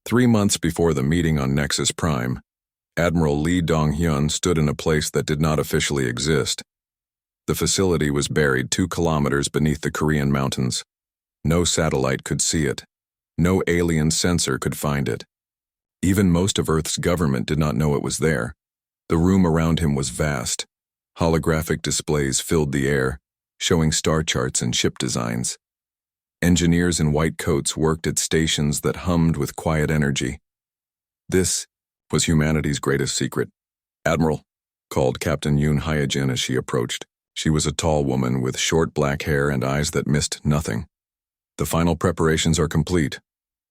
3 months before the meeting on Nexus Prime, Admiral Lee Dong-hyun stood in a place that did not officially exist. The facility was buried 2 kilometers beneath the Korean mountains. No satellite could see it. No alien sensor could find it. Even most of Earth's government did not know it was there. The room around him was vast. Holographic displays filled the air, showing star charts and ship designs. Engineers in white coats worked at stations that hummed with quiet energy. This was humanity's greatest secret. "Admiral," called Captain Yoon Hyejin as she approached. She was a tall woman with short black hair and eyes that missed nothing. "The final preparations are complete.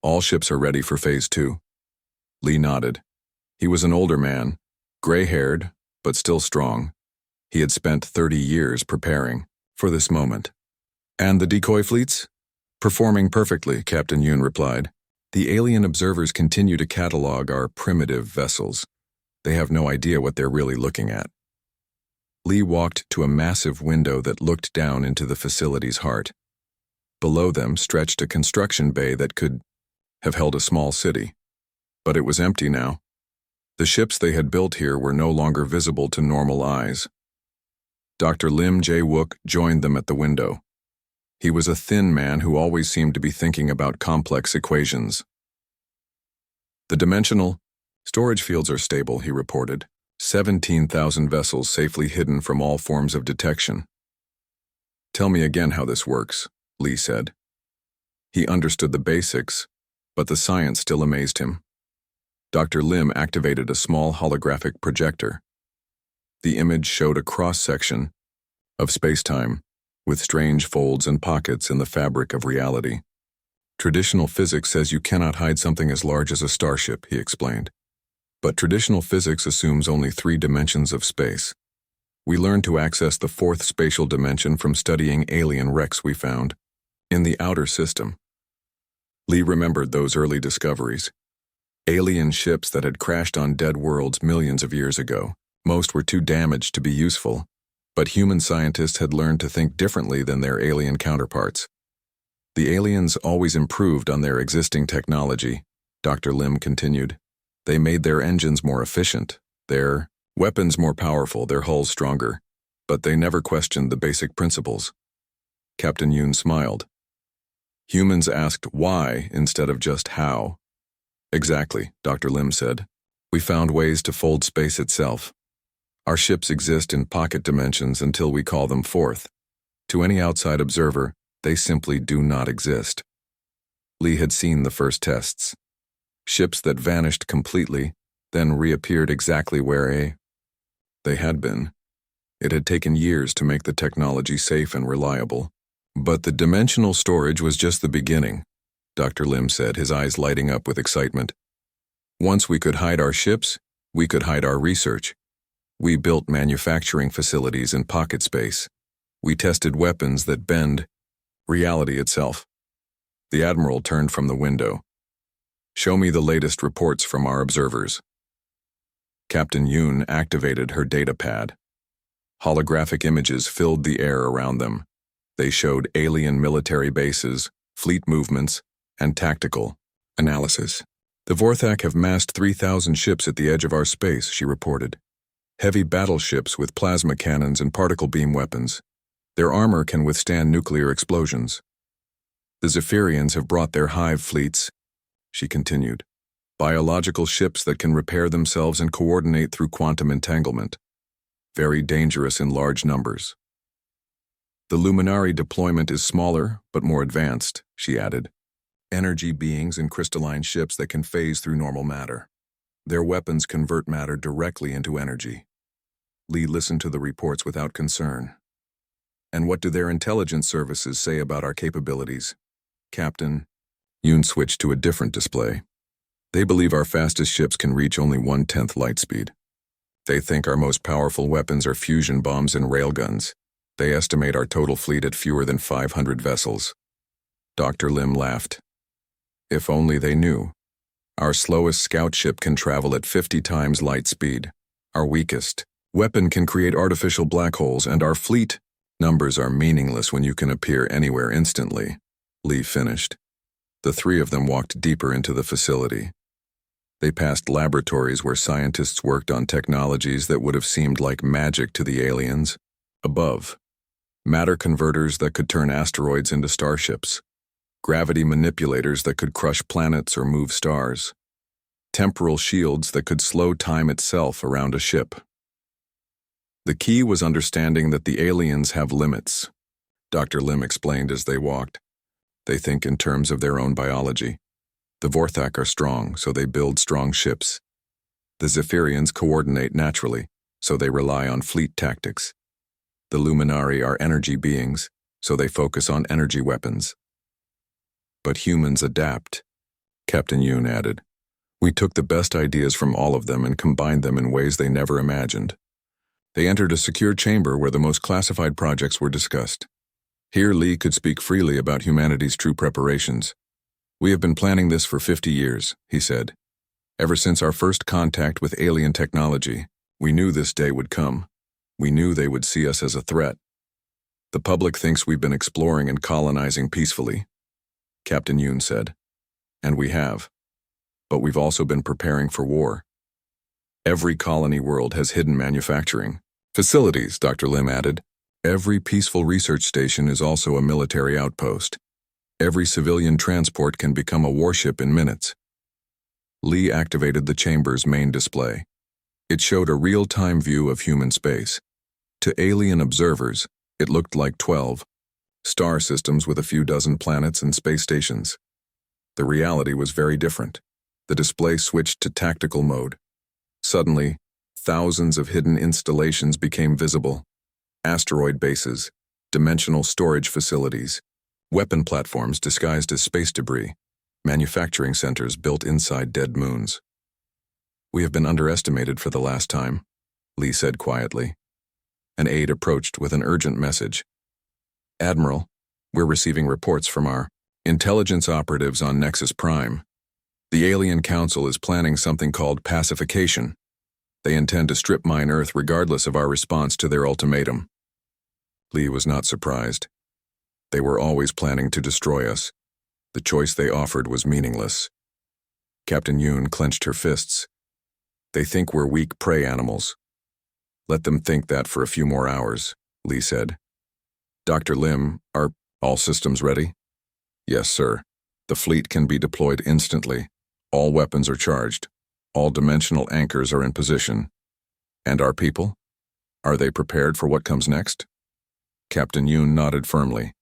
All ships are ready for Phase 2. Lee nodded. He was an older man, gray-haired, but still strong. He had spent 30 years preparing for this moment. "And the decoy fleets?" "Performing perfectly," Captain Yoon replied. "The alien observers continue to catalog our primitive vessels. They have no idea what they're really looking at." Lee walked to a massive window that looked down into the facility's heart. Below them stretched a construction bay that could have held a small city. But it was empty now. The ships they had built here were no longer visible to normal eyes. Dr. Lim Jae-wook joined them at the window. He was a thin man who always seemed to be thinking about complex equations. "The dimensional storage fields are stable," he reported. 17,000 vessels safely hidden from all forms of detection. "Tell me again how this works," Lee said. He understood the basics, but the science still amazed him. Dr. Lim activated a small holographic projector. The image showed a cross-section of space-time, with strange folds and pockets in the fabric of reality. "Traditional physics says you cannot hide something as large as a starship," he explained. "But traditional physics assumes only 3 dimensions of space. We learned to access the 4th spatial dimension from studying alien wrecks we found in the outer system." Lee remembered those early discoveries. Alien ships that had crashed on dead worlds millions of years ago. Most were too damaged to be useful, but human scientists had learned to think differently than their alien counterparts. "The aliens always improved on their existing technology," Dr. Lim continued. "They made their engines more efficient, their weapons more powerful, their hulls stronger, but they never questioned the basic principles." Captain Yoon smiled. "Humans asked why instead of just how." "Exactly," Dr. Lim said. "We found ways to fold space itself. Our ships exist in pocket dimensions until we call them forth. To any outside observer, they simply do not exist." Lee had seen the first tests. Ships that vanished completely, then reappeared exactly where they had been. It had taken years to make the technology safe and reliable. "But the dimensional storage was just the beginning," Dr. Lim said, his eyes lighting up with excitement. "Once we could hide our ships, we could hide our research. We built manufacturing facilities in pocket space. We tested weapons that bend reality itself." The Admiral turned from the window. "Show me the latest reports from our observers." Captain Yoon activated her data pad. Holographic images filled the air around them. They showed alien military bases, fleet movements, and tactical analysis. "The Vorthak have massed 3,000 ships at the edge of our space," she reported. "Heavy battleships with plasma cannons and particle beam weapons. Their armor can withstand nuclear explosions. The Zephyrians have brought their hive fleets," she continued. "Biological ships that can repair themselves and coordinate through quantum entanglement. Very dangerous in large numbers. The Luminari deployment is smaller, but more advanced," she added. "Energy beings in crystalline ships that can phase through normal matter. Their weapons convert matter directly into energy." Lee listened to the reports without concern. "And what do their intelligence services say about our capabilities?" Captain Yoon switched to a different display. "They believe our fastest ships can reach only 1/10 light speed. They think our most powerful weapons are fusion bombs and railguns. They estimate our total fleet at fewer than 500 vessels." Dr. Lim laughed. "If only they knew. Our slowest scout ship can travel at 50 times light speed. Our weakest weapon can create artificial black holes, and our fleet numbers are meaningless when you can appear anywhere instantly," Lee finished. The 3 of them walked deeper into the facility. They passed laboratories where scientists worked on technologies that would have seemed like magic to the aliens. Above, matter converters that could turn asteroids into starships, gravity manipulators that could crush planets or move stars, temporal shields that could slow time itself around a ship. The key was understanding that the aliens have limits, Dr. Lim explained as they walked. They think in terms of their own biology. The Vorthak are strong, so they build strong ships. The Zephyrians coordinate naturally, so they rely on fleet tactics. The Luminari are energy beings, so they focus on energy weapons. But humans adapt, Captain Yoon added. We took the best ideas from all of them and combined them in ways they never imagined. They entered a secure chamber where the most classified projects were discussed. Here Lee could speak freely about humanity's true preparations. We have been planning this for 50 years, he said. Ever since our first contact with alien technology, we knew this day would come. We knew they would see us as a threat. The public thinks we've been exploring and colonizing peacefully, Captain Yoon said. And we have. But we've also been preparing for war. Every colony world has hidden manufacturing facilities, Dr. Lim added. Every peaceful research station is also a military outpost. Every civilian transport can become a warship in minutes. Lee activated the chamber's main display. It showed a real-time view of human space. To alien observers, it looked like 12 star systems with a few dozen planets and space stations. The reality was very different. The display switched to tactical mode. Suddenly, thousands of hidden installations became visible. Asteroid bases, dimensional storage facilities, weapon platforms disguised as space debris, manufacturing centers built inside dead moons. We have been underestimated for the last time, Lee said quietly. An aide approached with an urgent message. Admiral, we're receiving reports from our intelligence operatives on Nexus Prime. The Alien Council is planning something called pacification. They intend to strip mine Earth regardless of our response to their ultimatum. Lee was not surprised. They were always planning to destroy us. The choice they offered was meaningless. Captain Yoon clenched her fists. They think we're weak prey animals. Let them think that for a few more hours, Lee said. Dr. Lim, are all systems ready? Yes, sir. The fleet can be deployed instantly. All weapons are charged. All dimensional anchors are in position. And our people? Are they prepared for what comes next? Captain Yoon nodded firmly.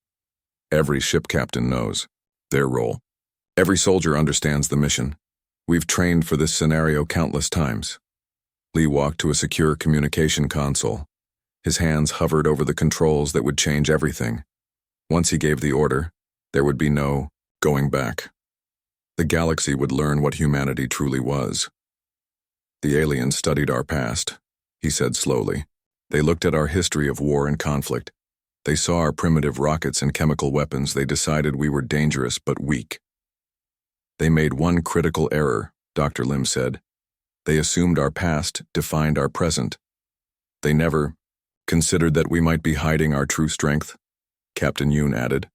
Every ship captain knows their role. Every soldier understands the mission. We've trained for this scenario countless times. Lee walked to a secure communication console. His hands hovered over the controls that would change everything. Once he gave the order, there would be no going back. The galaxy would learn what humanity truly was. The aliens studied our past, he said slowly. They looked at our history of war and conflict. They saw our primitive rockets and chemical weapons. They decided we were dangerous but weak. They made one critical error, Dr. Lim said. They assumed our past defined our present. They never considered that we might be hiding our true strength, Captain Yoon added.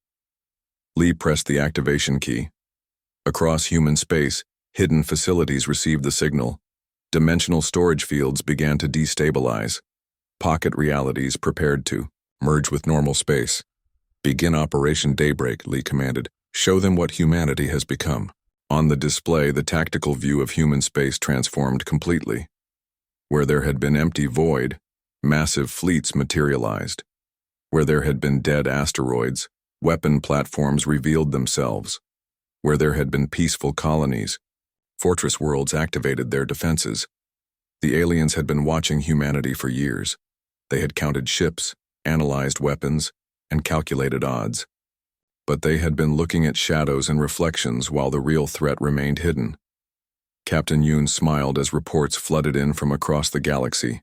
Lee pressed the activation key. Across human space, hidden facilities received the signal. Dimensional storage fields began to destabilize. Pocket realities prepared to merge with normal space. Begin Operation Daybreak, Lee commanded. Show them what humanity has become. On the display, the tactical view of human space transformed completely. Where there had been empty void, massive fleets materialized. Where there had been dead asteroids, weapon platforms revealed themselves. Where there had been peaceful colonies, fortress worlds activated their defenses. The aliens had been watching humanity for years. They had counted ships, analyzed weapons, and calculated odds. But they had been looking at shadows and reflections while the real threat remained hidden. Captain Yoon smiled as reports flooded in from across the galaxy.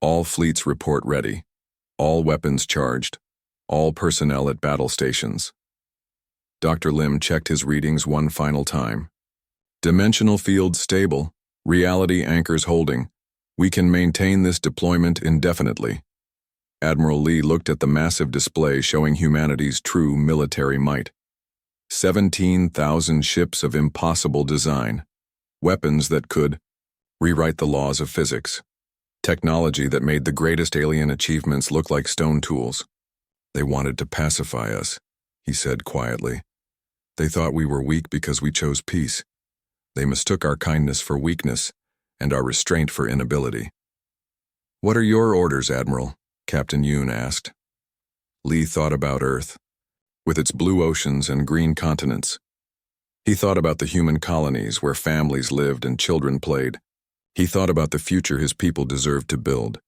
All fleets report ready. All weapons charged. All personnel at battle stations. Dr. Lim checked his readings one final time. Dimensional field stable. Reality anchors holding. We can maintain this deployment indefinitely. Admiral Lee looked at the massive display showing humanity's true military might. 17,000 ships of impossible design. Weapons that could rewrite the laws of physics. Technology that made the greatest alien achievements look like stone tools. They wanted to pacify us, he said quietly. They thought we were weak because we chose peace. They mistook our kindness for weakness and our restraint for inability. "What are your orders, Admiral?" Captain Yoon asked. Lee thought about Earth, with its blue oceans and green continents. He thought about the human colonies where families lived and children played. He thought about the future his people deserved to build.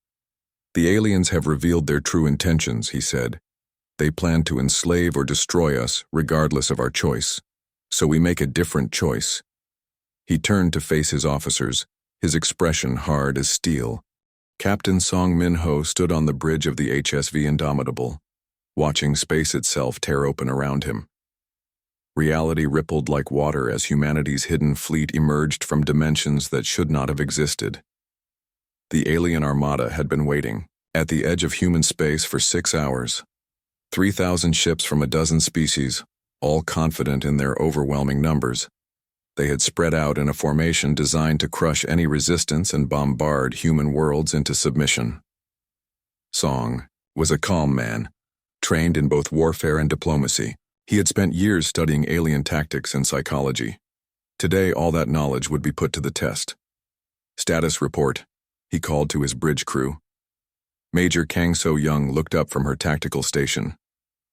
"The aliens have revealed their true intentions," he said. "They plan to enslave or destroy us regardless of our choice. So we make a different choice." He turned to face his officers, his expression hard as steel. Captain Song Min-ho stood on the bridge of the HSV Indomitable, watching space itself tear open around him. Reality rippled like water as humanity's hidden fleet emerged from dimensions that should not have existed. The alien Armada had been waiting, at the edge of human space for 6 hours. 3,000 ships from a dozen species, all confident in their overwhelming numbers. They had spread out in a formation designed to crush any resistance and bombard human worlds into submission. Song was a calm man, trained in both warfare and diplomacy. He had spent years studying alien tactics and psychology. Today, all that knowledge would be put to the test. "Status report," he called to his bridge crew. Major Kang So-young looked up from her tactical station.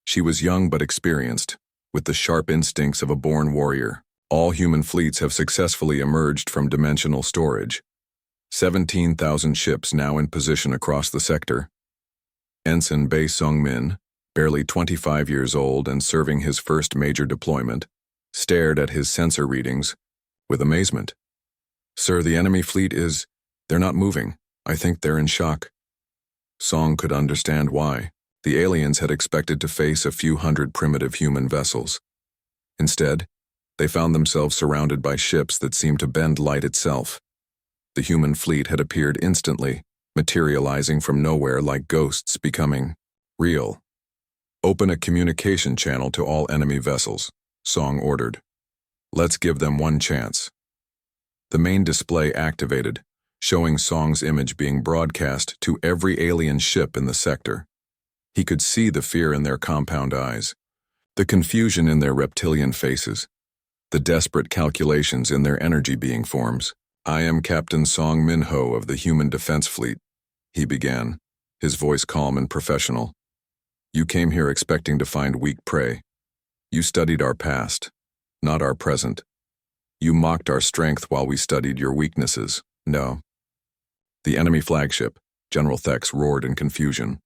She was young but experienced, with the sharp instincts of a born warrior. "All human fleets have successfully emerged from dimensional storage. 17,000 ships now in position across the sector." Ensign Bae Sung-min, barely 25 years old and serving his first major deployment, stared at his sensor readings with amazement. "Sir, the enemy fleet they're not moving. I think they're in shock." Song could understand why. The aliens had expected to face a few hundred primitive human vessels. Instead, they found themselves surrounded by ships that seemed to bend light itself. The human fleet had appeared instantly, materializing from nowhere like ghosts becoming real. "Open a communication channel to all enemy vessels," Song ordered. "Let's give them one chance." The main display activated, showing Song's image being broadcast to every alien ship in the sector. He could see the fear in their compound eyes, the confusion in their reptilian faces, the desperate calculations in their energy being forms. "I am Captain Song Min-ho of the Human Defense Fleet," he began, his voice calm and professional. "You came here expecting to find weak prey. You studied our past, not our present. You mocked our strength while we studied your weaknesses. No." The enemy flagship, General Thex, roared in confusion.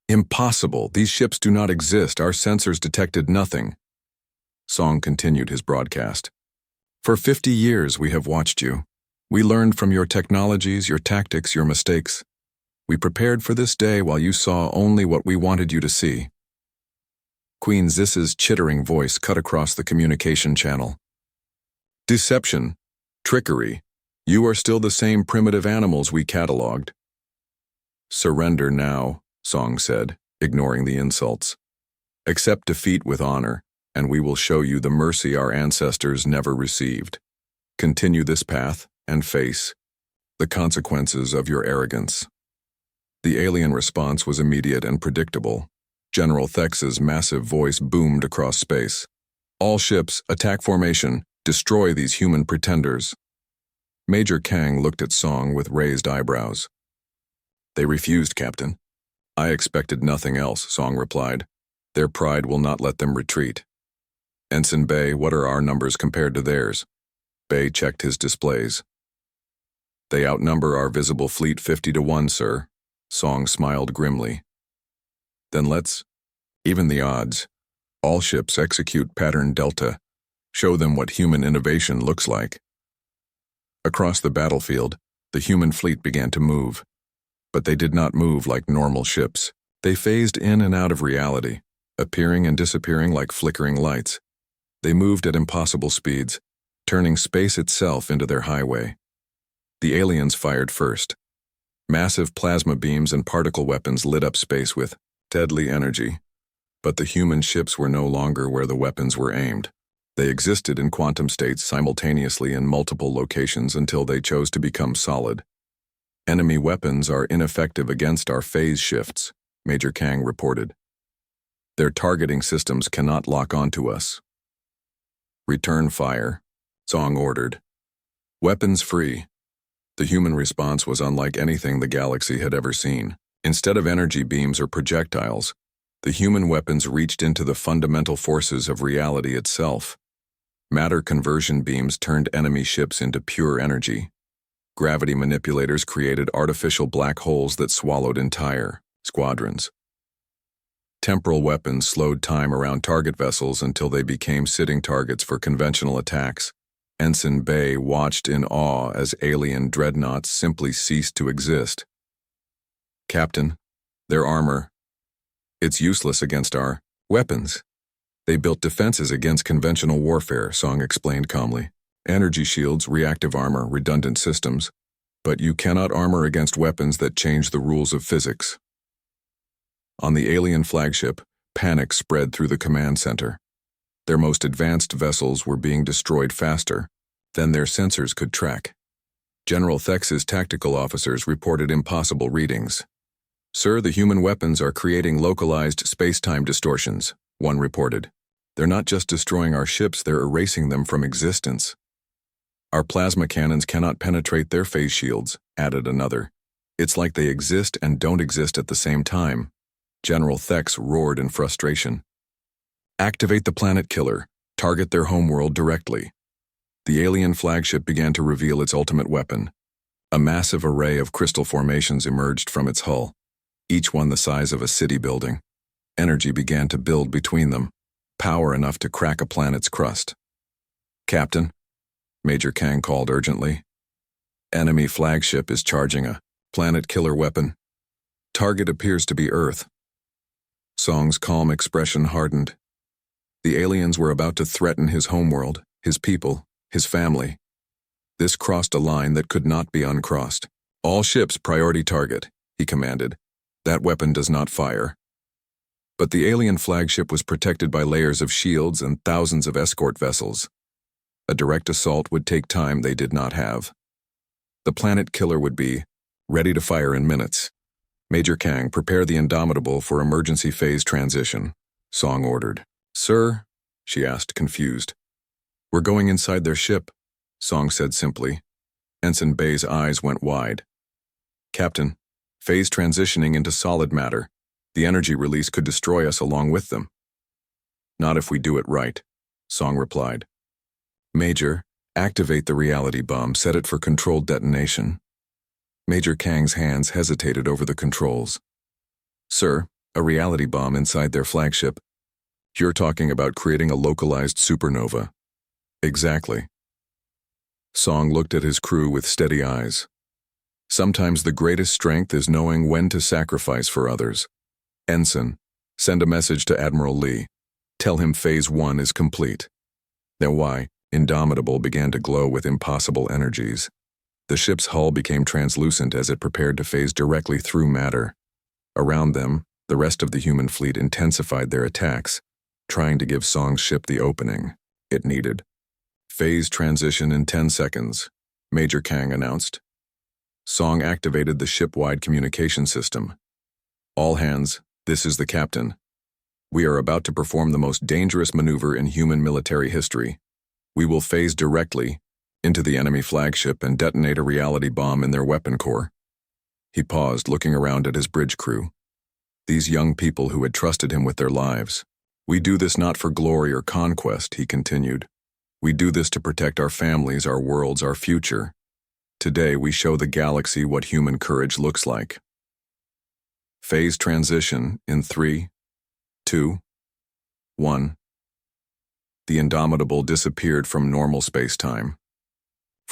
"Impossible! These ships do not exist. Our sensors detected nothing." Song continued his broadcast. "For 50 years we have watched you. We learned from your technologies, your tactics, your mistakes. We prepared for this day while you saw only what we wanted you to see." Queen Zis's chittering voice cut across the communication channel. "Deception, trickery. You are still the same primitive animals we cataloged." "Surrender now," Song said, ignoring the insults. "Accept defeat with honor, and we will show you the mercy our ancestors never received. Continue this path and face the consequences of your arrogance." The alien response was immediate and predictable. General Thex's massive voice boomed across space. "All ships, attack formation, destroy these human pretenders." Major Kang looked at Song with raised eyebrows. "They refused, Captain." "I expected nothing else," Song replied. "Their pride will not let them retreat." "Ensign Bay, what are our numbers compared to theirs?" Bay checked his displays. "They outnumber our visible fleet 50 to 1, sir." Song smiled grimly. "Then let's even the odds. All ships execute pattern Delta. Show them what human innovation looks like." Across the battlefield, the human fleet began to move. But they did not move like normal ships. They phased in and out of reality, appearing and disappearing like flickering lights. They moved at impossible speeds, turning space itself into their highway. The aliens fired first. Massive plasma beams and particle weapons lit up space with deadly energy. But the human ships were no longer where the weapons were aimed. They existed in quantum states simultaneously in multiple locations until they chose to become solid. Enemy weapons are ineffective against our phase shifts, Major Kang reported. Their targeting systems cannot lock onto us. Return fire, Song ordered. Weapons free. The human response was unlike anything the galaxy had ever seen. Instead of energy beams or projectiles, the human weapons reached into the fundamental forces of reality itself. Matter conversion beams turned enemy ships into pure energy. Gravity manipulators created artificial black holes that swallowed entire squadrons. Temporal weapons slowed time around target vessels until they became sitting targets for conventional attacks. Ensign Bay watched in awe as alien dreadnoughts simply ceased to exist. Captain, their armor. It's useless against our weapons. They built defenses against conventional warfare, Song explained calmly. Energy shields, reactive armor, redundant systems. But you cannot armor against weapons that change the rules of physics. On the alien flagship, panic spread through the command center. Their most advanced vessels were being destroyed faster than their sensors could track. General Thex's tactical officers reported impossible readings. Sir, the human weapons are creating localized space-time distortions, one reported. They're not just destroying our ships, they're erasing them from existence. Our plasma cannons cannot penetrate their phase shields, added another. It's like they exist and don't exist at the same time. General Thex roared in frustration. Activate the planet killer. Target their homeworld directly. The alien flagship began to reveal its ultimate weapon. A massive array of crystal formations emerged from its hull, each one the size of a city building. Energy began to build between them, power enough to crack a planet's crust. Captain, Major Kang called urgently. Enemy flagship is charging a planet killer weapon. Target appears to be Earth. Song's calm expression hardened. The aliens were about to threaten his homeworld, his people, his family. This crossed a line that could not be uncrossed. All ships priority target, he commanded. That weapon does not fire. But the alien flagship was protected by layers of shields and thousands of escort vessels. A direct assault would take time they did not have. The planet killer would be ready to fire in minutes. Major Kang, prepare the Indomitable for emergency phase transition, Song ordered. Sir? She asked, confused. We're going inside their ship, Song said simply. Ensign Bay's eyes went wide. Captain, phase transitioning into solid matter. The energy release could destroy us along with them. Not if we do it right, Song replied. Major, activate the reality bomb, set it for controlled detonation. Major Kang's hands hesitated over the controls. Sir, a reality bomb inside their flagship. You're talking about creating a localized supernova. Exactly. Song looked at his crew with steady eyes. Sometimes the greatest strength is knowing when to sacrifice for others. Ensign, send a message to Admiral Lee. Tell him Phase 1 is complete. Then why? Indomitable began to glow with impossible energies. The ship's hull became translucent as it prepared to phase directly through matter. Around them, the rest of the human fleet intensified their attacks, trying to give Song's ship the opening it needed. Phase transition in 10 seconds, Major Kang announced. Song activated the ship-wide communication system. All hands, this is the captain. We are about to perform the most dangerous maneuver in human military history. We will phase directly into the enemy flagship and detonate a reality bomb in their weapon core. He paused, looking around at his bridge crew. These young people who had trusted him with their lives. We do this not for glory or conquest, he continued. We do this to protect our families, our worlds, our future. Today we show the galaxy what human courage looks like. Phase transition in 3, 2, 1. The Indomitable disappeared from normal space-time.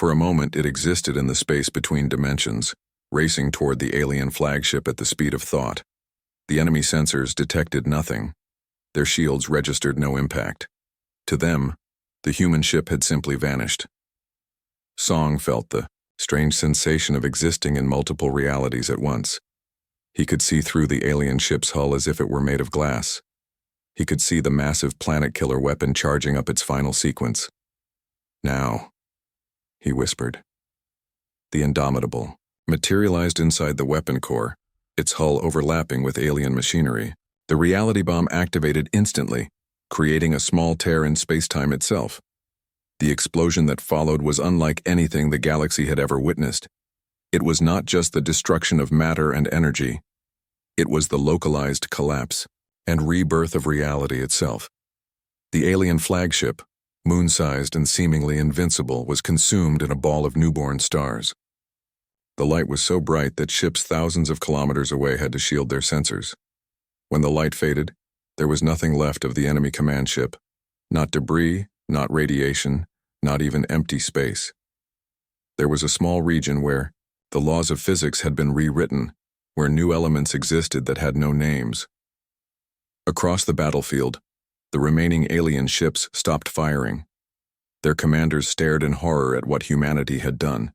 For a moment, it existed in the space between dimensions, racing toward the alien flagship at the speed of thought. The enemy sensors detected nothing. Their shields registered no impact. To them, the human ship had simply vanished. Song felt the strange sensation of existing in multiple realities at once. He could see through the alien ship's hull as if it were made of glass. He could see the massive planet-killer weapon charging up its final sequence. "Now," he whispered. The Indomitable materialized inside the weapon core, its hull overlapping with alien machinery. The reality bomb activated instantly, creating a small tear in space-time itself. The explosion that followed was unlike anything the galaxy had ever witnessed. It was not just the destruction of matter and energy. It was the localized collapse and rebirth of reality itself. The alien flagship, moon-sized and seemingly invincible, was consumed in a ball of newborn stars. The light was so bright that ships thousands of kilometers away had to shield their sensors. When the light faded, there was nothing left of the enemy command ship. Not debris, not radiation, not even empty space. There was a small region where the laws of physics had been rewritten, where new elements existed that had no names. Across the battlefield, the remaining alien ships stopped firing. Their commanders stared in horror at what humanity had done.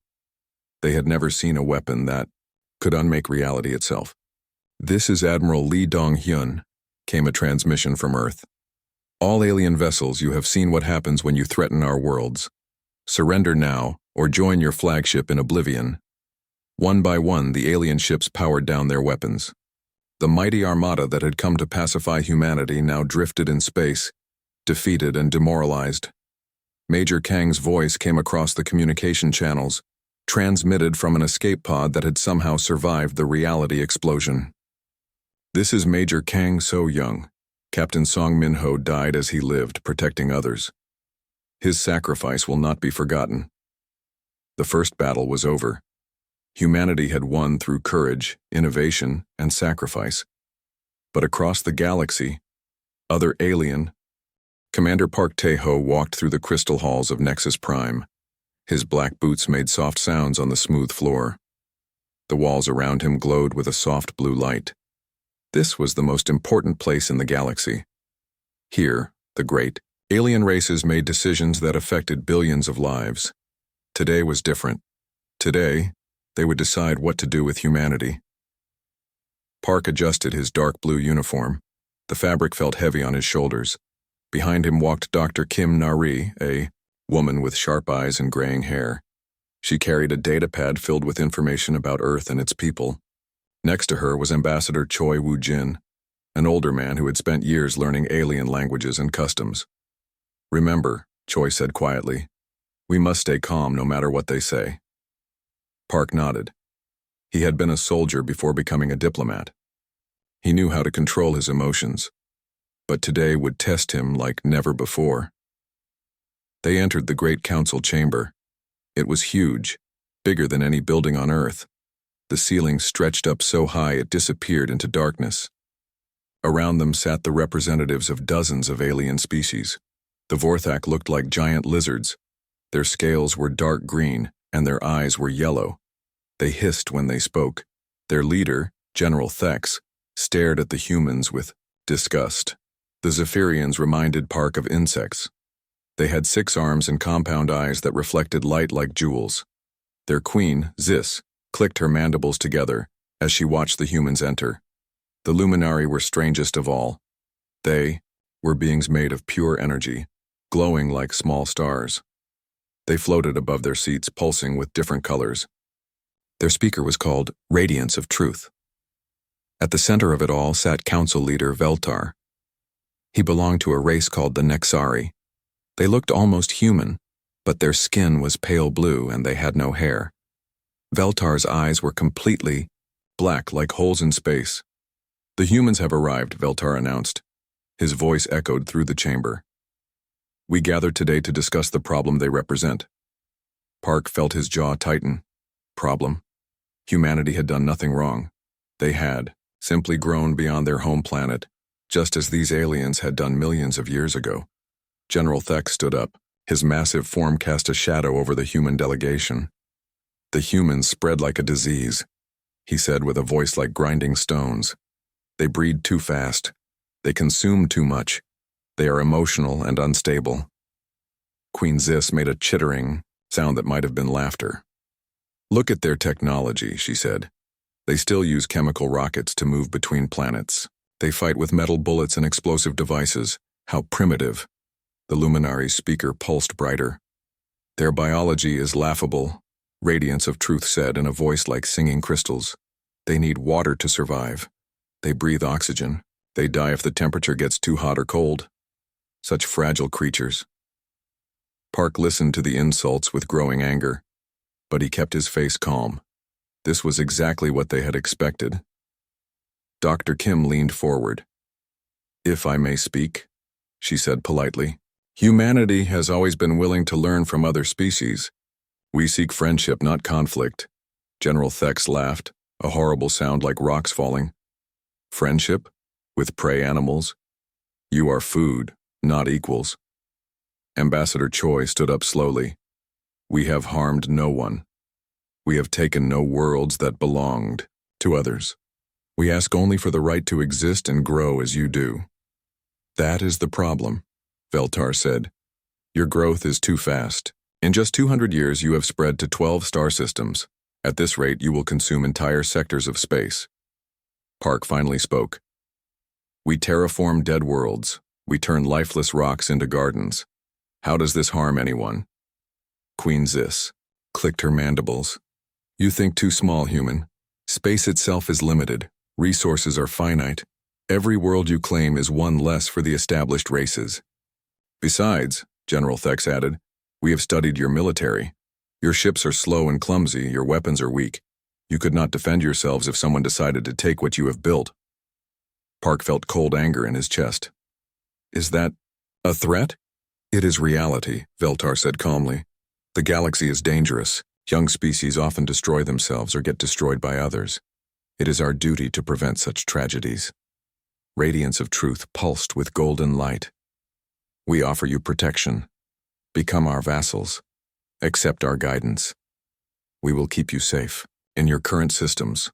They had never seen a weapon that could unmake reality itself. "This is Admiral Lee Dong-hyun," came a transmission from Earth. "All alien vessels, you have seen what happens when you threaten our worlds. Surrender now, or join your flagship in oblivion." One by one, the alien ships powered down their weapons. The mighty Armada that had come to pacify humanity now drifted in space, defeated and demoralized. Major Kang's voice came across the communication channels, transmitted from an escape pod that had somehow survived the reality explosion. "This is Major Kang So-young. Captain Song Min-ho died as he lived, protecting others. His sacrifice will not be forgotten." The first battle was over. Humanity had won through courage, innovation, and sacrifice. But across the galaxy, other alien, Commander Park Tae-ho walked through the crystal halls of Nexus Prime. His black boots made soft sounds on the smooth floor. The walls around him glowed with a soft blue light. This was the most important place in the galaxy. Here, the great alien races made decisions that affected billions of lives. Today was different. Today, they would decide what to do with humanity. Park adjusted his dark blue uniform. The fabric felt heavy on his shoulders. Behind him walked Dr. Kim Nari, a woman with sharp eyes and graying hair. She carried a datapad filled with information about Earth and its people. Next to her was Ambassador Choi Woo-jin, an older man who had spent years learning alien languages and customs. "Remember," Choi said quietly, "we must stay calm no matter what they say." Park nodded. He had been a soldier before becoming a diplomat. He knew how to control his emotions, but today would test him like never before. They entered the Great Council chamber. It was huge, bigger than any building on Earth. The ceiling stretched up so high it disappeared into darkness. Around them sat the representatives of dozens of alien species. The Vorthak looked like giant lizards. Their scales were dark green, and their eyes were yellow. They hissed when they spoke. Their leader, General Thex, stared at the humans with disgust. The Zephyrians reminded Park of insects. They had 6 arms and compound eyes that reflected light like jewels. Their queen, Zis, clicked her mandibles together as she watched the humans enter. The Luminari were strangest of all. They were beings made of pure energy, glowing like small stars. They floated above their seats, pulsing with different colors. Their speaker was called Radiance of Truth. At the center of it all sat council leader Veltar. He belonged to a race called the Nexari. They looked almost human, but their skin was pale blue and they had no hair. Veltar's eyes were completely black like holes in space. "The humans have arrived," Veltar announced. His voice echoed through the chamber. "We gathered today to discuss the problem they represent." Park felt his jaw tighten. Problem? Humanity had done nothing wrong. They had simply grown beyond their home planet, just as these aliens had done millions of years ago. General Thex stood up. His massive form cast a shadow over the human delegation. "The humans spread like a disease," he said with a voice like grinding stones. "They breed too fast. They consume too much. They are emotional and unstable." Queen Zis made a chittering sound that might have been laughter. "Look at their technology," she said. "They still use chemical rockets to move between planets. They fight with metal bullets and explosive devices. How primitive. The Luminary's speaker pulsed brighter. Their biology is laughable, Radiance of Truth said in a voice like singing crystals. They need water to survive. They breathe oxygen. They die if the temperature gets too hot or cold. Such fragile creatures. Park listened to the insults with growing anger, but he kept his face calm. This was exactly what they had expected. Dr. Kim leaned forward. "If I may speak," she said politely. "Humanity has always been willing to learn from other species. We seek friendship, not conflict." General Thex laughed, a horrible sound like rocks falling. "Friendship? With prey animals? You are food, not equals." Ambassador Choi stood up slowly. "We have harmed no one. We have taken no worlds that belonged to others. We ask only for the right to exist and grow as you do." "That is the problem," Veltar said. "Your growth is too fast. In just 200 years you have spread to 12 star systems. At this rate you will consume entire sectors of space." Park finally spoke. "We terraform dead worlds. We turn lifeless rocks into gardens. How does this harm anyone?" Queen Zis clicked her mandibles. "You think too small, human. Space itself is limited. Resources are finite. Every world you claim is one less for the established races. Besides," General Thex added, "we have studied your military. Your ships are slow and clumsy, your weapons are weak. You could not defend yourselves if someone decided to take what you have built." Park felt cold anger in his chest. "Is that a threat?" "It is reality," Veltar said calmly. "The galaxy is dangerous. Young species often destroy themselves or get destroyed by others. It is our duty to prevent such tragedies." Radiance of Truth pulsed with golden light. "We offer you protection. Become our vassals. Accept our guidance. We will keep you safe in your current systems."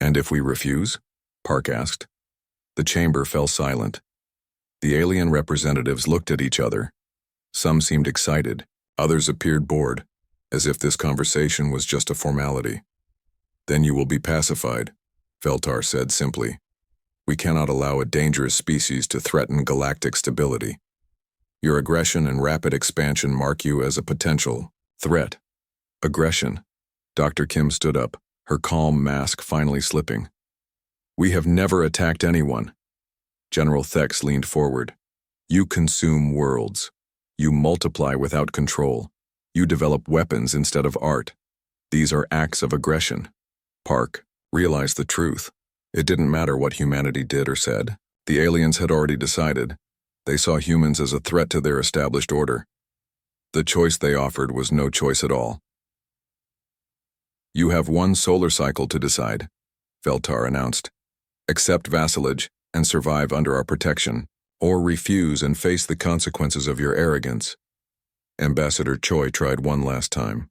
"And if we refuse?" Park asked. The chamber fell silent. The alien representatives looked at each other. Some seemed excited, others appeared bored, as if this conversation was just a formality. "Then you will be pacified," Veltar said simply. "We cannot allow a dangerous species to threaten galactic stability. Your aggression and rapid expansion mark you as a potential threat." "Aggression?" Dr. Kim stood up, her calm mask finally slipping. "We have never attacked anyone." General Thex leaned forward. "You consume worlds. You multiply without control. You develop weapons instead of art. These are acts of aggression." Park realized the truth. It didn't matter what humanity did or said. The aliens had already decided. They saw humans as a threat to their established order. The choice they offered was no choice at all. "You have one solar cycle to decide," Veltar announced. "Accept vassalage and survive under our protection, or refuse and face the consequences of your arrogance." Ambassador Choi tried one last time.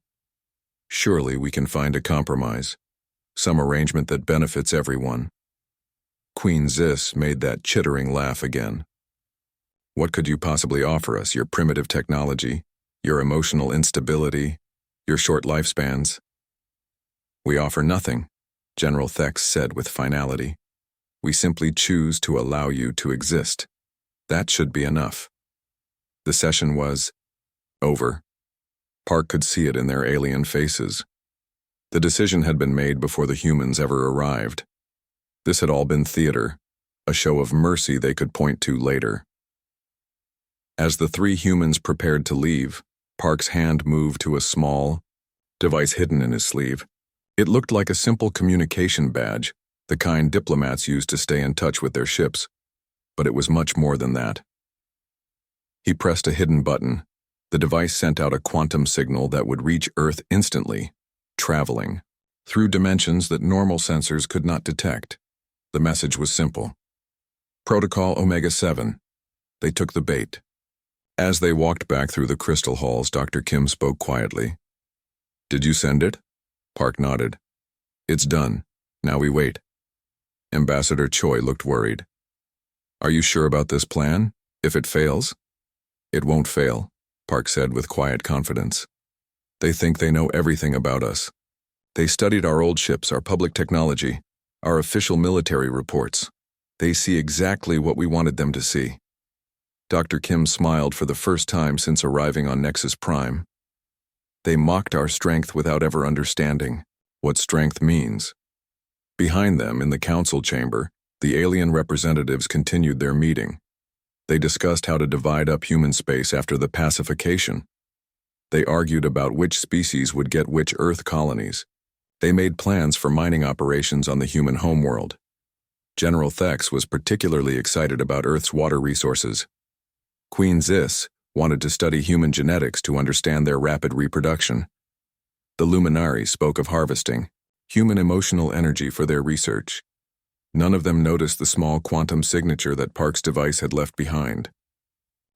"Surely we can find a compromise. Some arrangement that benefits everyone." Queen Zis made that chittering laugh again. "What could you possibly offer us? Your primitive technology, your emotional instability, your short lifespans?" "We offer nothing," General Thex said with finality. "We simply choose to allow you to exist. That should be enough." The session was over. Park could see it in their alien faces. The decision had been made before the humans ever arrived. This had all been theater, a show of mercy they could point to later. As the three humans prepared to leave, Park's hand moved to a small device hidden in his sleeve. It looked like a simple communication badge, the kind diplomats use to stay in touch with their ships, but it was much more than that. He pressed a hidden button. The device sent out a quantum signal that would reach Earth instantly, traveling through dimensions that normal sensors could not detect. The message was simple. Protocol Omega-7. They took the bait. As they walked back through the crystal halls, Dr. Kim spoke quietly. "Did you send it?" Park nodded. "It's done. Now we wait." Ambassador Choi looked worried. "Are you sure about this plan? If it fails?" "It won't fail," Park said with quiet confidence. "They think they know everything about us. They studied our old ships, our public technology, our official military reports. They see exactly what we wanted them to see. Dr. Kim smiled for the first time since arriving on Nexus Prime. They mocked our strength without ever understanding what strength means. Behind them, in the council chamber, the alien representatives continued their meeting. They discussed how to divide up human space after the pacification. They argued about which species would get which Earth colonies. They made plans for mining operations on the human homeworld. General Thex was particularly excited about Earth's water resources. Queen Zis wanted to study human genetics to understand their rapid reproduction. The Luminari spoke of harvesting human emotional energy for their research. None of them noticed the small quantum signature that Park's device had left behind.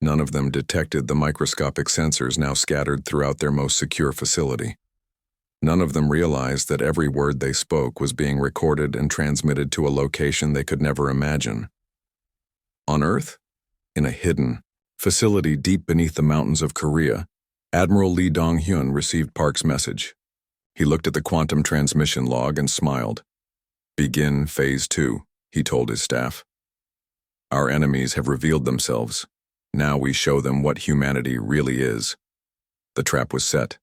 None of them detected the microscopic sensors now scattered throughout their most secure facility. None of them realized that every word they spoke was being recorded and transmitted to a location they could never imagine. On Earth, in a hidden facility deep beneath the mountains of Korea, Admiral Lee Dong-hyun received Park's message. He looked at the quantum transmission log and smiled. "Begin Phase 2, he told his staff. "Our enemies have revealed themselves. Now we show them what humanity really is." The trap was set.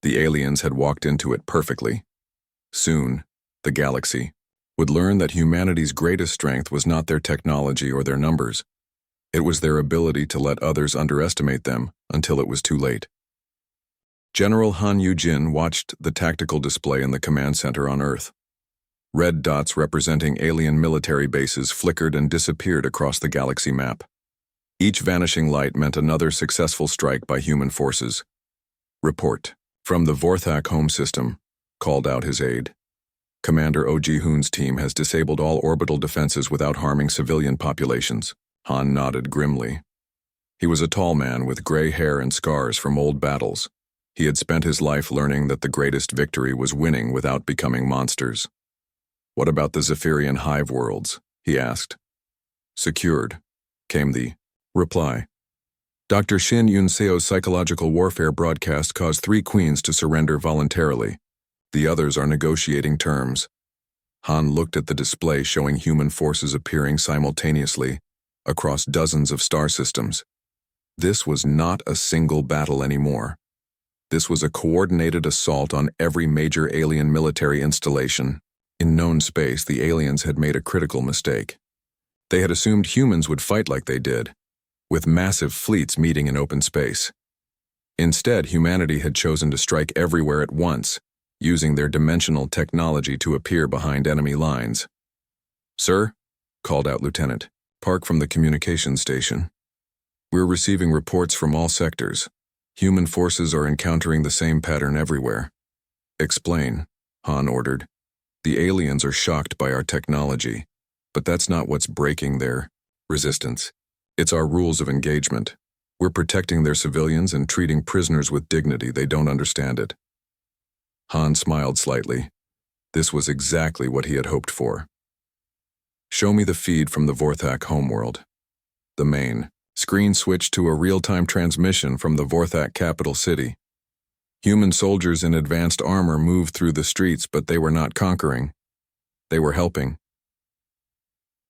The aliens had walked into it perfectly. Soon, the galaxy would learn that humanity's greatest strength was not their technology or their numbers. It was their ability to let others underestimate them until it was too late. General Han Yu-jin watched the tactical display in the command center on Earth. Red dots representing alien military bases flickered and disappeared across the galaxy map. Each vanishing light meant another successful strike by human forces. "Report from the Vorthak home system," called out his aide. "Commander Oh Ji-hoon's team has disabled all orbital defenses without harming civilian populations." Han nodded grimly. He was a tall man with gray hair and scars from old battles. He had spent his life learning that the greatest victory was winning without becoming monsters. "What about the Zephyrian hive worlds?" he asked. "Secured," came the reply. Dr. Shin Yun-seo's psychological warfare broadcast caused 3 queens to surrender voluntarily. The others are negotiating terms. Han looked at the display showing human forces appearing simultaneously across dozens of star systems. This was not a single battle anymore. This was a coordinated assault on every major alien military installation. In known space, the aliens had made a critical mistake. They had assumed humans would fight like they did, with massive fleets meeting in open space. Instead, humanity had chosen to strike everywhere at once, using their dimensional technology to appear behind enemy lines. "Sir," called out Lieutenant Park from the communications station. "We're receiving reports from all sectors. Human forces are encountering the same pattern everywhere." "Explain," Han ordered. "The aliens are shocked by our technology, but that's not what's breaking their resistance. It's our rules of engagement. We're protecting their civilians and treating prisoners with dignity. They don't understand it." Han smiled slightly. This was exactly what he had hoped for. "Show me the feed from the Vorthak homeworld." The main screen switched to a real-time transmission from the Vorthak capital city. Human soldiers in advanced armor moved through the streets, but they were not conquering. They were helping.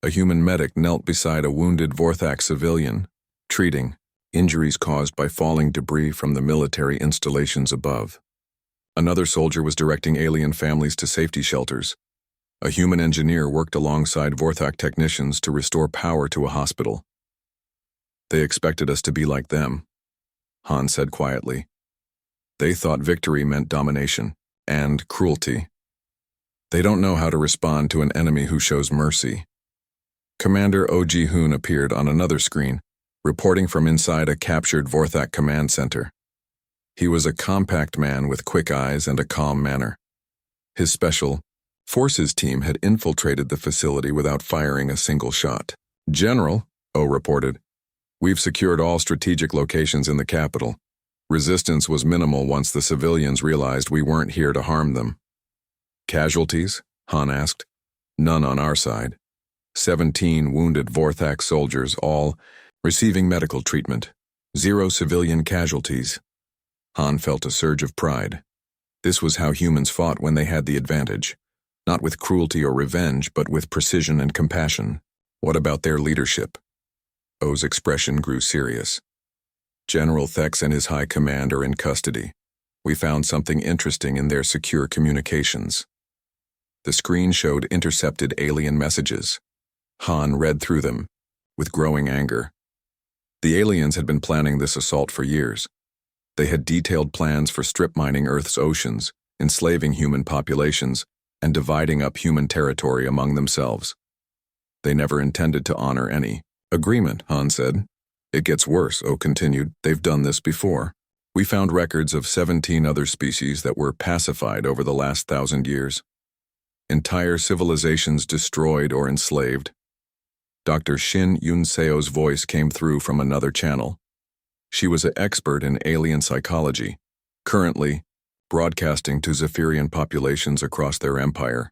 A human medic knelt beside a wounded Vorthak civilian, treating injuries caused by falling debris from the military installations above. Another soldier was directing alien families to safety shelters. A human engineer worked alongside Vorthak technicians to restore power to a hospital. "They expected us to be like them," Han said quietly. "They thought victory meant domination and cruelty. They don't know how to respond to an enemy who shows mercy." Commander Oh Ji-hoon appeared on another screen, reporting from inside a captured Vorthak command center. He was a compact man with quick eyes and a calm manner. His special forces team had infiltrated the facility without firing a single shot. "General," Oh reported, "we've secured all strategic locations in the capital. Resistance was minimal once the civilians realized we weren't here to harm them." "Casualties?" Han asked. "None on our side. 17 wounded Vorthak soldiers, all receiving medical treatment. 0 civilian casualties." Han felt a surge of pride. This was how humans fought when they had the advantage. Not with cruelty or revenge, but with precision and compassion. What about their leadership? O's expression grew serious. General Thex and his high command are in custody. We found something interesting in their secure communications. The screen showed intercepted alien messages. Han read through them, with growing anger. The aliens had been planning this assault for years. They had detailed plans for strip mining Earth's oceans, enslaving human populations, and dividing up human territory among themselves. They never intended to honor any agreement, Han said. It gets worse, O continued. They've done this before. We found records of 17 other species that were pacified over the last 1,000 years. Entire civilizations destroyed or enslaved. Dr. Shin Yun-seo's voice came through from another channel. She was an expert in alien psychology, currently broadcasting to Zephyrian populations across their empire.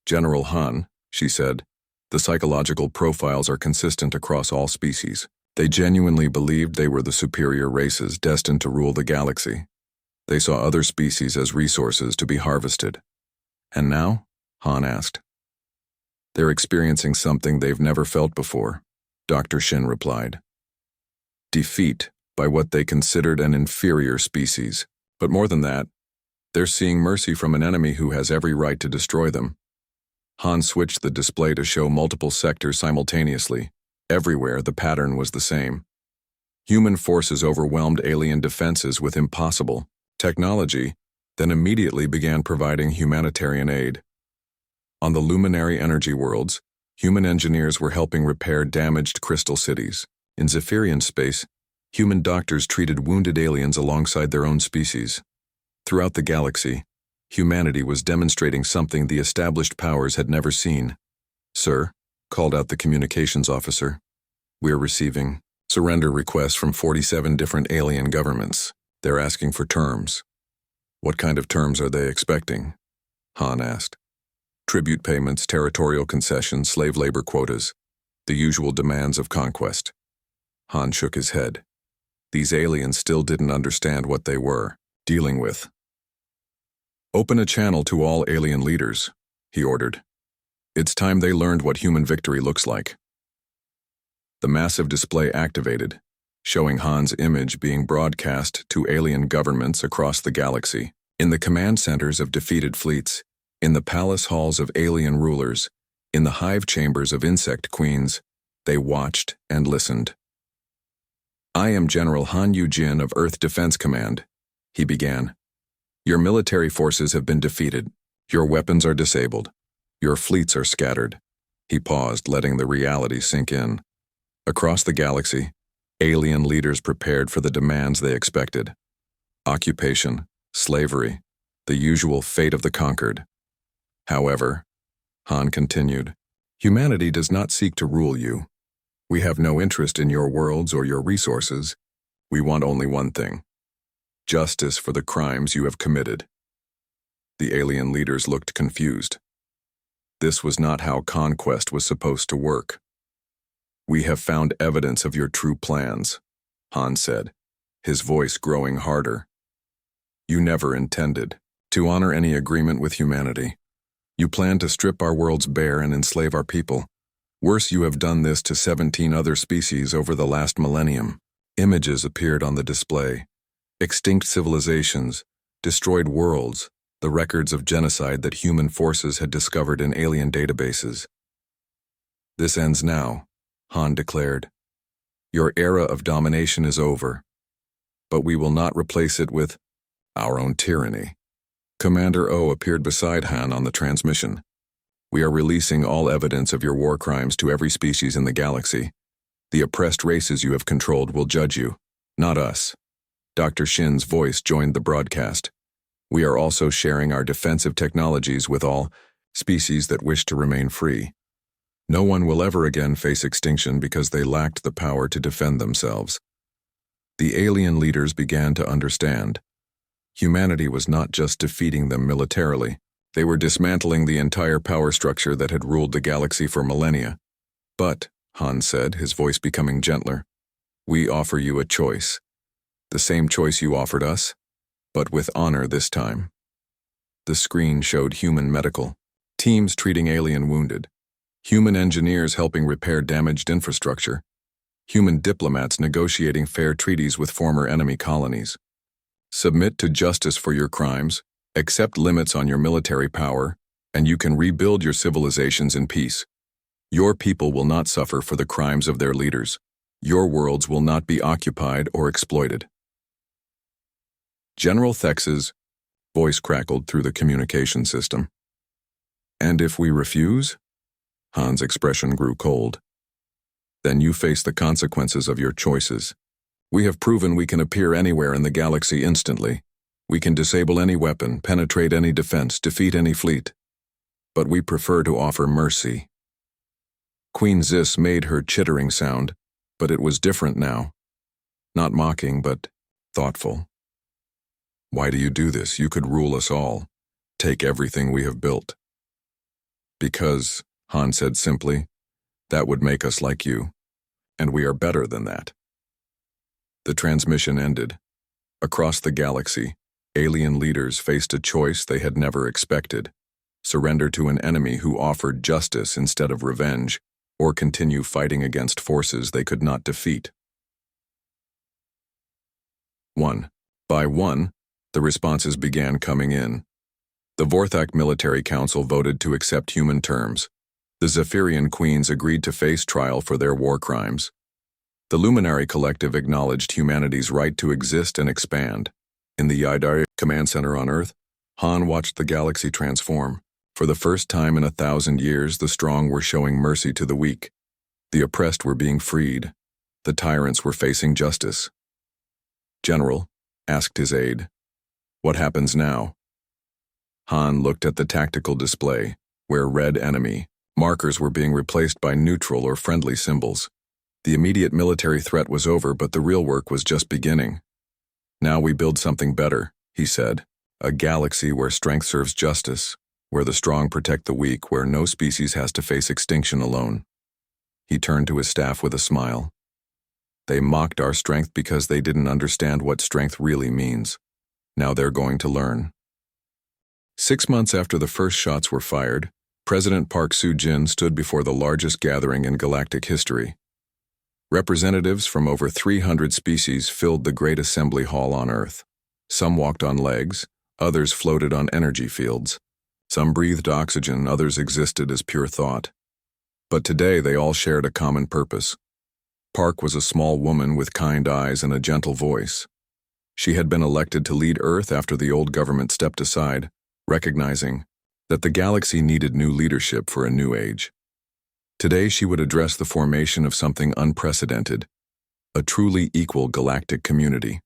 General Han, she said, the psychological profiles are consistent across all species. They genuinely believed they were the superior races destined to rule the galaxy. They saw other species as resources to be harvested. And now? Han asked. They're experiencing something they've never felt before, Dr. Shin replied. Defeat by what they considered an inferior species. But more than that, they're seeing mercy from an enemy who has every right to destroy them. Han switched the display to show multiple sectors simultaneously. Everywhere, the pattern was the same. Human forces overwhelmed alien defenses with impossible technology, then immediately began providing humanitarian aid. On the luminary energy worlds, human engineers were helping repair damaged crystal cities. In Zephyrian space, human doctors treated wounded aliens alongside their own species. Throughout the galaxy, humanity was demonstrating something the established powers had never seen. Sir, called out the communications officer, we're receiving surrender requests from 47 different alien governments. They're asking for terms. What kind of terms are they expecting? Han asked. Tribute payments, territorial concessions, slave labor quotas, the usual demands of conquest. Han shook his head. These aliens still didn't understand what they were dealing with. Open a channel to all alien leaders, he ordered. It's time they learned what human victory looks like. The massive display activated, showing Han's image being broadcast to alien governments across the galaxy, in the command centers of defeated fleets, in the palace halls of alien rulers, in the hive chambers of insect queens. They watched and listened. I am General Han Yu-jin of Earth Defense Command, he began. Your military forces have been defeated. Your weapons are disabled. Your fleets are scattered. He paused, letting the reality sink in. Across the galaxy, alien leaders prepared for the demands they expected. Occupation, slavery, the usual fate of the conquered. However, Han continued, humanity does not seek to rule you. We have no interest in your worlds or your resources. We want only one thing: justice for the crimes you have committed. The alien leaders looked confused. This was not how conquest was supposed to work. We have found evidence of your true plans, Han said, his voice growing harder. You never intended to honor any agreement with humanity. You planned to strip our worlds bare and enslave our people. Worse, you have done this to 17 other species over the last millennium. Images appeared on the display. Extinct civilizations, destroyed worlds, the records of genocide that human forces had discovered in alien databases. This ends now, Han declared. Your era of domination is over, but we will not replace it with our own tyranny. Commander O appeared beside Han on the transmission. We are releasing all evidence of your war crimes to every species in the galaxy. The oppressed races you have controlled will judge you, not us. Dr. Shin's voice joined the broadcast. We are also sharing our defensive technologies with all species that wish to remain free. No one will ever again face extinction because they lacked the power to defend themselves. The alien leaders began to understand. Humanity was not just defeating them militarily. They were dismantling the entire power structure that had ruled the galaxy for millennia. But, Han said, his voice becoming gentler, we offer you a choice. The same choice you offered us, but with honor this time. The screen showed human medical teams treating alien wounded, Human engineers helping repair damaged infrastructure. Human diplomats negotiating fair treaties with former enemy colonies. Submit to justice for your crimes, accept limits on your military power, and you can rebuild your civilizations in peace. Your people will not suffer for the crimes of their leaders. Your worlds will not be occupied or exploited. General Thex's voice crackled through the communication system. And if we refuse? Han's expression grew cold. Then you face the consequences of your choices. We have proven we can appear anywhere in the galaxy instantly. We can disable any weapon, penetrate any defense, defeat any fleet. But we prefer to offer mercy. Queen Zis made her chittering sound, but it was different now. Not mocking, but thoughtful. Why do you do this? You could rule us all. Take everything we have built. Because, Han said simply, that would make us like you. And we are better than that. The transmission ended. Across the galaxy, alien leaders faced a choice they had never expected. Surrender to an enemy who offered justice instead of revenge, or continue fighting against forces they could not defeat. 1. By one, the responses began coming in. The Vorthak Military Council voted to accept human terms. The Zephyrian queens agreed to face trial for their war crimes. The Luminary Collective acknowledged humanity's right to exist and expand. In the Yidari Command Center on Earth, Han watched the galaxy transform. For the first time in 1,000 years, the strong were showing mercy to the weak. The oppressed were being freed. The tyrants were facing justice. General, asked his aide, what happens now? Han looked at the tactical display, where red enemy markers were being replaced by neutral or friendly symbols. The immediate military threat was over, but the real work was just beginning. Now we build something better, he said. A galaxy where strength serves justice, where the strong protect the weak, where no species has to face extinction alone. He turned to his staff with a smile. They mocked our strength because they didn't understand what strength really means. Now they're going to learn. 6 months after the first shots were fired, President Park Soo-jin stood before the largest gathering in galactic history. Representatives from over 300 species filled the Great Assembly Hall on Earth. Some walked on legs, others floated on energy fields. Some breathed oxygen, others existed as pure thought. But today they all shared a common purpose. Park was a small woman with kind eyes and a gentle voice. She had been elected to lead Earth after the old government stepped aside, recognizing that the galaxy needed new leadership for a new age. Today she would address the formation of something unprecedented, a truly equal galactic community.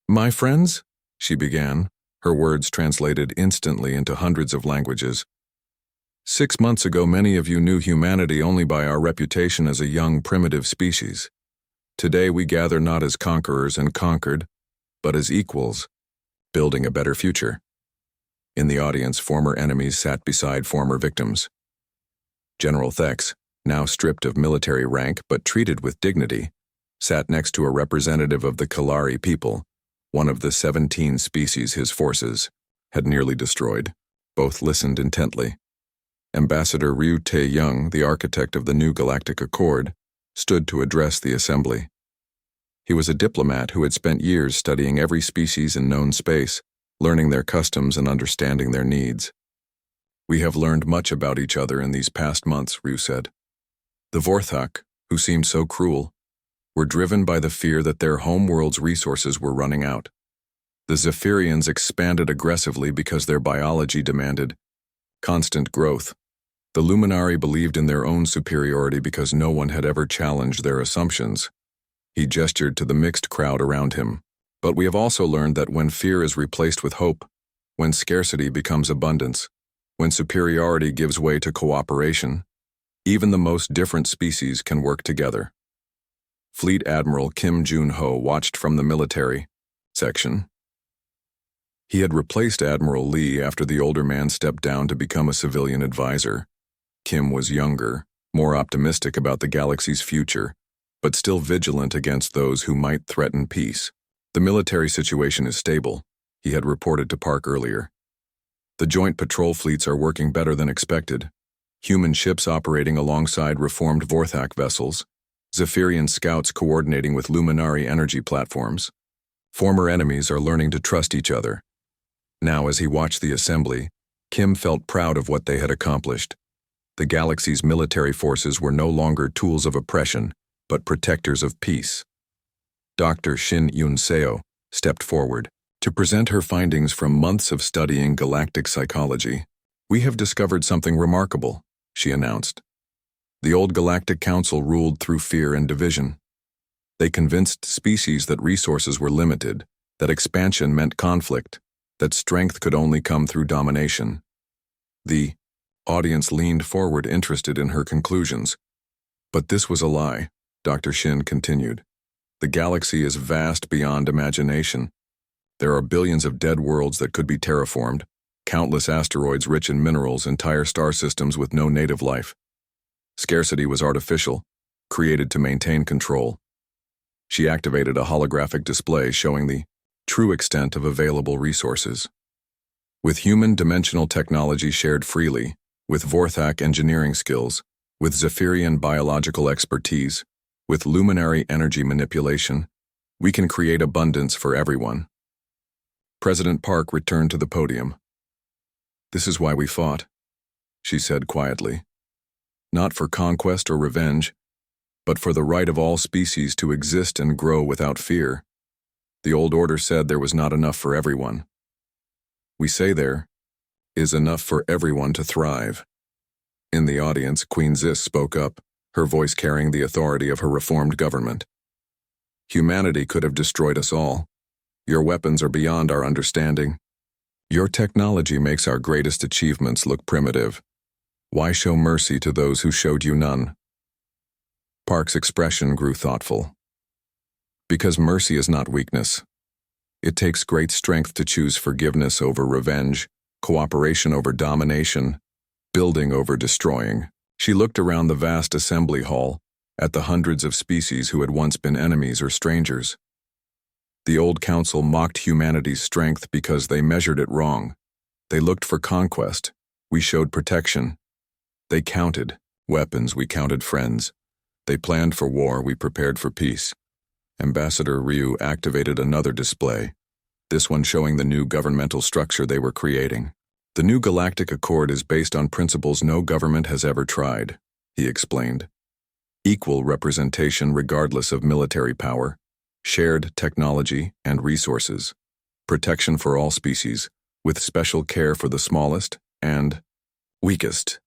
My friends, she began, her words translated instantly into hundreds of languages. 6 months ago, many of you knew humanity only by our reputation as a young, primitive species. Today we gather not as conquerors and conquered, but as equals, building a better future. In the audience, former enemies sat beside former victims. General Thex, now stripped of military rank but treated with dignity, sat next to a representative of the Kalari people, one of the 17 species his forces had nearly destroyed. Both listened intently. Ambassador Ryu Tae-young, the architect of the new Galactic Accord, stood to address the assembly. He was a diplomat who had spent years studying every species in known space, learning their customs and understanding their needs. We have learned much about each other in these past months, Ryu said. The Vorthak, who seemed so cruel, were driven by the fear that their homeworld's resources were running out. The Zephyrians expanded aggressively because their biology demanded constant growth. The Luminari believed in their own superiority because no one had ever challenged their assumptions. He gestured to the mixed crowd around him. But we have also learned that when fear is replaced with hope, when scarcity becomes abundance, when superiority gives way to cooperation, even the most different species can work together. Fleet Admiral Kim Jun-ho watched from the military section. He had replaced Admiral Lee after the older man stepped down to become a civilian advisor. Kim was younger, more optimistic about the galaxy's future, but still vigilant against those who might threaten peace. The military situation is stable, he had reported to Park earlier. The joint patrol fleets are working better than expected. human ships operating alongside reformed Vorthak vessels, Zephyrian scouts coordinating with Luminari energy platforms. Former enemies are learning to trust each other. Now, as he watched the assembly, Kim felt proud of what they had accomplished. The galaxy's military forces were no longer tools of oppression, but protectors of peace. Dr. Shin Yun-seo stepped forward to present her findings from months of studying galactic psychology. "We have discovered something remarkable," she announced. "The old Galactic Council ruled through fear and division. They convinced species that resources were limited, that expansion meant conflict, that strength could only come through domination." The audience leaned forward, interested in her conclusions. "But this was a lie," Dr. Shin continued. "The galaxy is vast beyond imagination. There are billions of dead worlds that could be terraformed, countless asteroids rich in minerals, entire star systems with no native life. Scarcity was artificial, created to maintain control." She activated a holographic display showing the true extent of available resources. With human dimensional technology shared freely, with Vorthak engineering skills, with Zephyrian biological expertise, with luminary energy manipulation, we can create abundance for everyone. President Park returned to the podium. "This is why we fought," she said quietly. "Not for conquest or revenge, but for the right of all species to exist and grow without fear. The old order said there was not enough for everyone. We say there is enough for everyone to thrive." In the audience, Queen Zis spoke up, her voice carrying the authority of her reformed government. "Humanity could have destroyed us all. Your weapons are beyond our understanding. Your technology makes our greatest achievements look primitive. Why show mercy to those who showed you none?" Park's expression grew thoughtful. "Because mercy is not weakness. It takes great strength to choose forgiveness over revenge, cooperation over domination, building over destroying." She looked around the vast assembly hall, at the hundreds of species who had once been enemies or strangers. The old council mocked humanity's strength because they measured it wrong. They looked for conquest. We showed protection. They counted weapons. We counted friends. They planned for war. We prepared for peace. Ambassador Ryu activated another display, this one showing the new governmental structure they were creating. "The new Galactic Accord is based on principles no government has ever tried," he explained. "Equal representation regardless of military power, shared technology and resources, protection for all species, with special care for the smallest and weakest."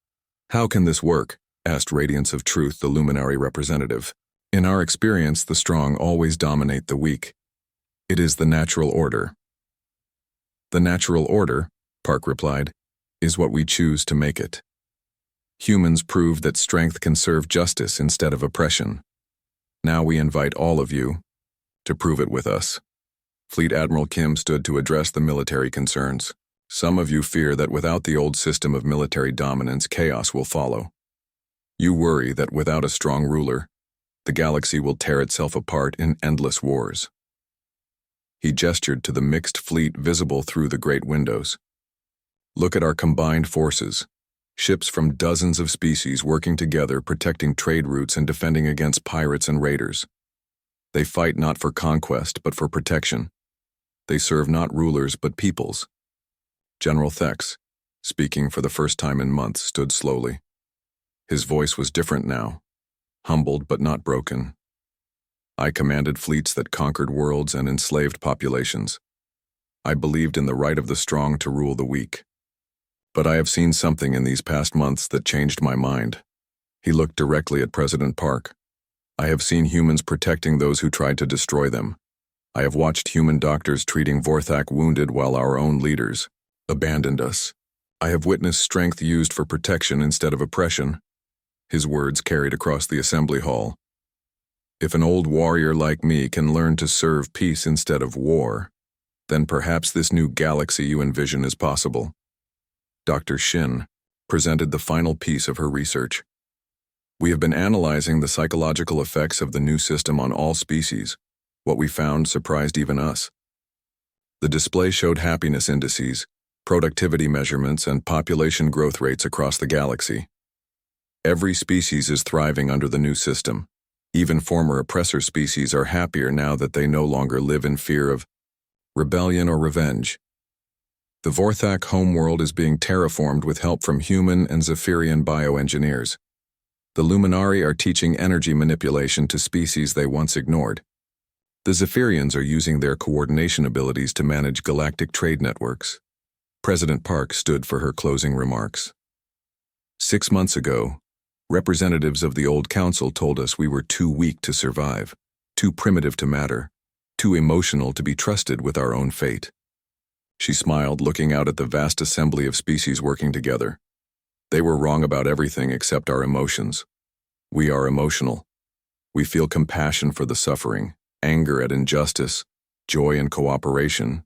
"How can this work?" asked Radiance of Truth, the Luminary representative. "In our experience, the strong always dominate the weak. It is the natural order." "The natural order," Park replied, "is what we choose to make it. Humans proved that strength can serve justice instead of oppression. Now we invite all of you to prove it with us." Fleet Admiral Kim stood to address the military concerns. "Some of you fear that without the old system of military dominance, chaos will follow. You worry that without a strong ruler, the galaxy will tear itself apart in endless wars." He gestured to the mixed fleet visible through the great windows. "Look at our combined forces. Ships from dozens of species working together, protecting trade routes and defending against pirates and raiders. They fight not for conquest, but for protection. They serve not rulers, but peoples." General Thex, speaking for the first time in months, stood slowly. His voice was different now, humbled but not broken. "I commanded fleets that conquered worlds and enslaved populations. I believed in the right of the strong to rule the weak. But I have seen something in these past months that changed my mind." He looked directly at President Park. "I have seen humans protecting those who tried to destroy them. I have watched human doctors treating Vorthak wounded while our own leaders abandoned us. I have witnessed strength used for protection instead of oppression." His words carried across the assembly hall. "If an old warrior like me can learn to serve peace instead of war, then perhaps this new galaxy you envision is possible." Dr. Shin presented the final piece of her research. "We have been analyzing the psychological effects of the new system on all species. What we found surprised even us. The display showed happiness indices, productivity measurements, and population growth rates across the galaxy. Every species is thriving under the new system. Even former oppressor species are happier now that they no longer live in fear of rebellion or revenge. The Vorthak homeworld is being terraformed with help from human and Zephyrian bioengineers. The Luminari are teaching energy manipulation to species they once ignored. The Zephyrians are using their coordination abilities to manage galactic trade networks. President Park stood for her closing remarks. 6 months ago, representatives of the old council told us we were too weak to survive, too primitive to matter, too emotional to be trusted with our own fate. She smiled, looking out at the vast assembly of species working together. They were wrong about everything except our emotions. We are emotional. We feel compassion for the suffering, anger at injustice, joy in cooperation,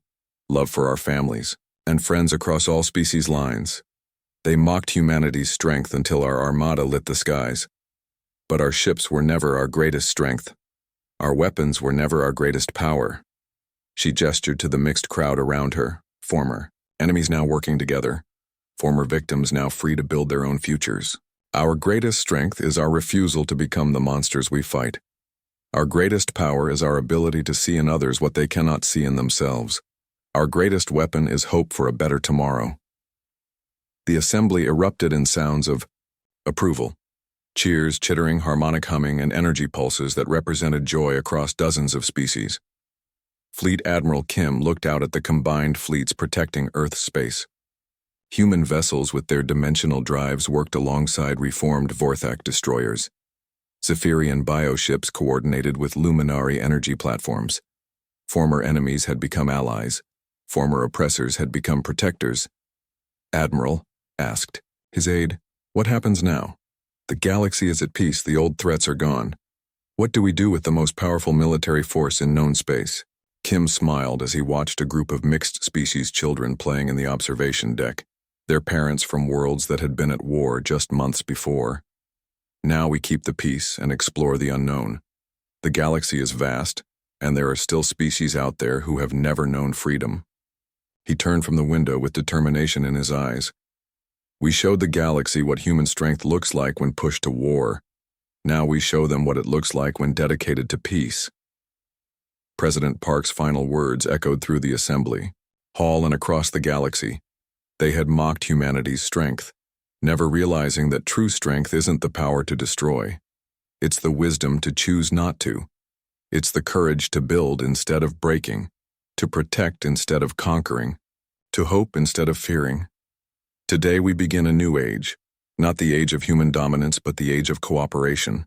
love for our families, and friends across all species lines. They mocked humanity's strength until our Armada lit the skies. But our ships were never our greatest strength. Our weapons were never our greatest power. She gestured to the mixed crowd around her, former enemies now working together, former victims now free to build their own futures. Our greatest strength is our refusal to become the monsters we fight. Our greatest power is our ability to see in others what they cannot see in themselves. Our greatest weapon is hope for a better tomorrow. The assembly erupted in sounds of approval. Cheers, chittering, harmonic humming, and energy pulses that represented joy across dozens of species. Fleet Admiral Kim looked out at the combined fleets protecting Earth's space. Human vessels with their dimensional drives worked alongside reformed Vorthak destroyers. Zephyrian bioships coordinated with Luminari energy platforms. Former enemies had become allies. Former oppressors had become protectors. Admiral asked his aide, "What happens now? The galaxy is at peace, the old threats are gone. What do we do with the most powerful military force in known space?" Kim smiled as he watched a group of mixed-species children playing in the observation deck, their parents from worlds that had been at war just months before. Now we keep the peace and explore the unknown. The galaxy is vast, and there are still species out there who have never known freedom. He turned from the window with determination in his eyes. We showed the galaxy what human strength looks like when pushed to war. Now we show them what it looks like when dedicated to peace. President Park's final words echoed through the assembly, hall and across the galaxy. They had mocked humanity's strength, never realizing that true strength isn't the power to destroy. It's the wisdom to choose not to. It's the courage to build instead of breaking, to protect instead of conquering, to hope instead of fearing. Today we begin a new age, not the age of human dominance but the age of cooperation.